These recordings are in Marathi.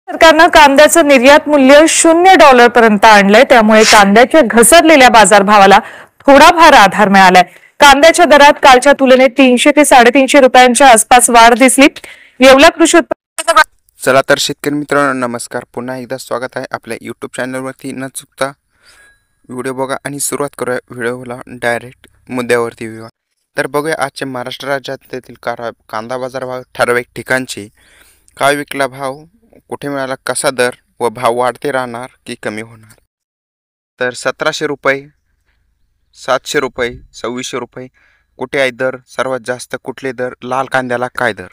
सरकारनं कांद्याचं निर्यात मूल्य $0 पर्यंत आणलंय, त्यामुळे कांद्याच्या घसरलेल्या बाजारभावाला थोडाफार आधार मिळालाय। कांद्याच्या दरात कालच्या तुलनेत 300 ते 350 रुपयांच्या आसपास वाढ दिसली। येवला कृषी उत्पन्न। चला तर शेतकरी मित्रांनो नमस्कार, पुन्हा एकदा स्वागत आहे आपल्या YouTube चॅनलवरती। न चुकता व्हिडिओ बघा आणि सुरुवात करूया व्हिडिओला डायरेक्ट मुद्द्यावरती येऊया। तर बघूया आजचे महाराष्ट्र राज्यातील कांदा बाजारभाव, ठराविक ठिकाणचे काय विकला भाव, कुठे मिळाला, कसा दर व भाव वाढते राहणार की कमी होणार। तर 1700 रुपये, 700 रुपये, 2600 रुपये कुठे आहे दर, सर्वात जास्त कुठले दर, लाल कांद्याला काय दर।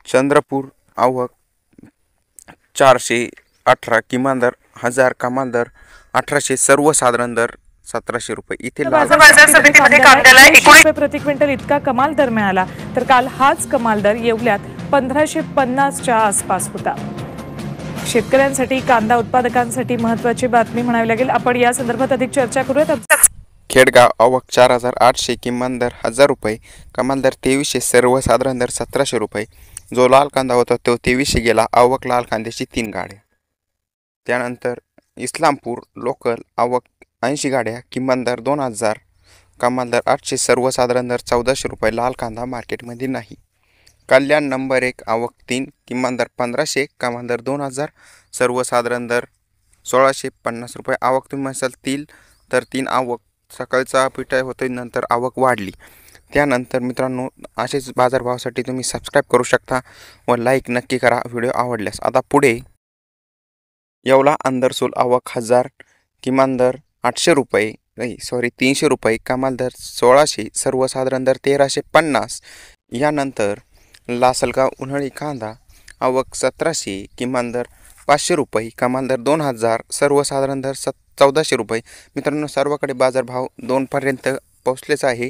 चंद्रपूर आवक 418, किमान दर 1000, कमाल दर 1800, सर्वसाधारण दर 1700 रुपये। इथे बाजार समितीमध्ये कांद्याला 19 रुपये प्रति क्विंटल इतका कमाल दर मिळाला, तर काल हाच कमाल दर येवल्यात 1550च्या आसपास होता। शेतकऱ्यांसाठी, कांदा उत्पादकांसाठी महत्त्वाची बातमी म्हणावी लागेल। आपण या संदर्भात अधिक चर्चा करूयात। खेडगाव आवक 4800, किमान दर 1000 रुपये, कमाल दर 2300, सर्वसाधारण दर 1700 रुपये। जो लाल कांदा होता तो 2300 गेला। आवक लाल कांद्याची 3 गाड्या। त्यानंतर इस्लामपूर लोकल आवक 80 गाड्या, किमान दर 2000, कमाल दर 800, सर्वसाधारण दर 1400 रुपये। लाल कांदा मार्केटमध्ये नाही। कल्याण नंबर 1 आवक 3, किमान दर 1500, कमाल दर 2000, सर्वसाधारण दर 1650 रुपये। आवक तुम्ही असाल 3 तर 3 आवक सकाळचा पिठा होते, नंतर आवक वाढली। त्यानंतर मित्रांनो असेच बाजारभावासाठी तुम्ही सबस्क्राईब करू शकता व लाईक नक्की करा व्हिडिओ आवडल्यास। आता पुढे येवला अंदरसूल आवक 1000, किमान दर 800 रुपये, 300 रुपये, कमाल दर 1600, सर्वसाधारण दर 1350। यानंतर लासलगाव उन्हाळी कांदा आवक 1700, किमान दर 500 रुपये, कमाल दर 2000, सर्वसाधारण दर 1400 रुपये। मित्रांनो सर्वकडे बाजारभाव 2 पर्यंत पोहोचलेच आहे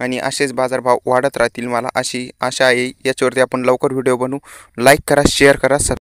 आणि असेच बाजारभाव वाढत राहतील, मला अशी आशा आहे। याच्यावरती आपण लवकर व्हिडिओ बनवू। लाईक करा, शेअर करा,